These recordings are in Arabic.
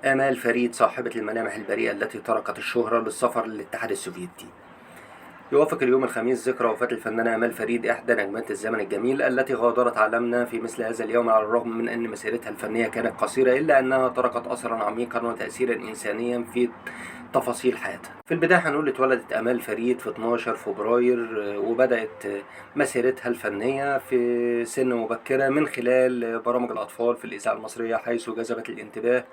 آمال فريد صاحبة الملامح البريئة التي تركت الشهرة للسفر للاتحاد السوفيتي. يوافق اليوم الخميس ذكرى وفاة الفنانة آمال فريد إحدى نجمات الزمن الجميل التي غادرت عالمنا في مثل هذا اليوم، على الرغم من أن مسيرتها الفنية كانت قصيرة إلا أنها تركت أثرا عميقا وتأثيرا إنسانيا في تفاصيل حياتها. في البداية هنقول اتولدت آمال فريد في 12 فبراير، وبدأت مسيرتها الفنية في سن مبكرة من خلال برامج الأطفال في الإذاعة المصرية، حيث جذبت الانتباه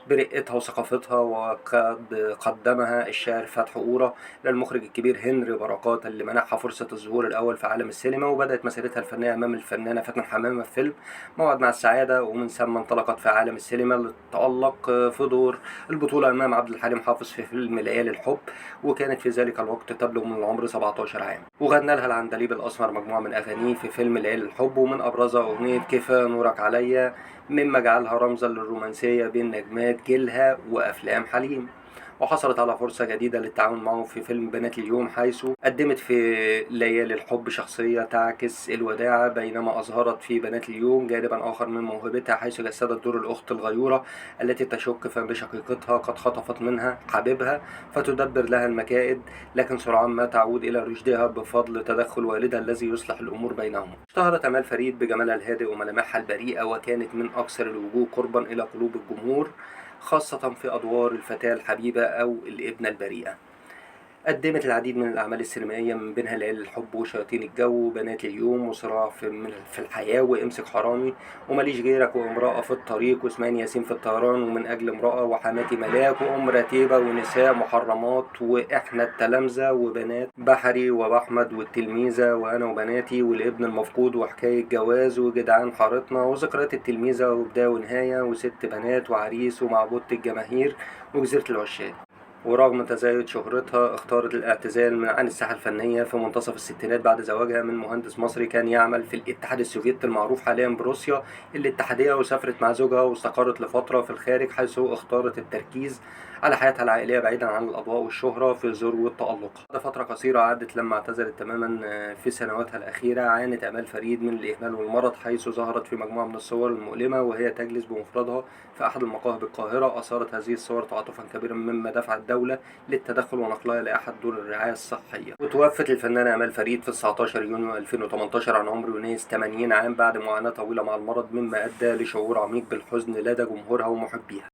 برقتها وثقافتها، وقد قدمها الشاعر فتحي قورة للمخرج الكبير هنري بركات اللي منحها فرصة الظهور الأول في عالم السينما. وبدأت مسيرتها الفنية أمام الفنانة فاتن حمامة في فيلم موعد مع السعادة، ومن ثم انطلقت في عالم السينما لتتألق في دور البطولة أمام عبد الحليم حافظ في فيلم ليالي الحب، وكانت في ذلك الوقت تبلغ من العمر 17 عام. وغنى لها العندليب الأسمر مجموعة من أغانيه في فيلم ليالي الحب، ومن أبرزها أغنية كفاية نورك عليا، مما جعلها رمزا للرومانسية بين نجمات جيلها وأفلام حليم. وحصلت على فرصة جديدة للتعاون معه في فيلم بنات اليوم، حيث قدمت في ليالي الحب شخصية تعكس الوداعة، بينما أظهرت في بنات اليوم جانبا آخر من موهبتها، حيث جسدت دور الأخت الغيورة التي تشك بشقيقتها قد خطفت منها حبيبها فتدبر لها المكائد، لكن سرعان ما تعود إلى رشدها بفضل تدخل والدها الذي يصلح الأمور بينهم. اشتهرت آمال فريد بجمالها الهادئ وملامحها البريئة، وكانت من أكثر الوجوه قربا إلى قلوب الجمهور، خاصة في أدوار الفتاة الحبيبة أو الابنة البريئة. قدمت العديد من الأعمال السينمائية من بينها ليالي الحب وشياطين الجو وبنات اليوم وصراع في الحياة وامسك حرامي وماليش غيرك وامرأة في الطريق واسماعيل ياسين في الطيران ومن أجل امرأة وحماتي ملاك وأم رتيبة ونساء محرمات وإحنا التلامذة وبنات بحري وبحمد والتلميذة وأنا وبناتي والابن المفقود وحكاية جواز وجدعان حارتنا وذكريات التلميذة وبداية ونهاية وست بنات وعريس ومعبودة الجماهير وجزيرة العشاق. ورغم تزايد شهرتها اختارت الاعتزال عن الساحة الفنية في منتصف الستينات بعد زواجها من مهندس مصري كان يعمل في الاتحاد السوفيتي المعروف حاليا بروسيا الاتحادية، وسافرت مع زوجها واستقرت لفترة في الخارج، حيث اختارت التركيز على حياتها العائلية بعيدا عن الأضواء والشهرة في ذروة تألقها. بعد فترة قصيرة عادت لما اعتزلت تماما في سنواتها الأخيرة. عانت آمال فريد من الإهمال والمرض، حيث ظهرت في مجموعة من الصور المؤلمة وهي تجلس بمفردها في أحد المقاهي بالقاهرة. أثارت هذه الصور تعاطفا كبيرا مما دفع الدولة للتدخل ونقلها لأحد دور الرعاية الصحية. وتوفت الفنانة آمال فريد في 19 يونيو 2018 عن عمر يناهز 80 عام بعد معاناة طويلة مع المرض، مما أدى لشعور عميق بالحزن لدى جمهورها ومحبيها.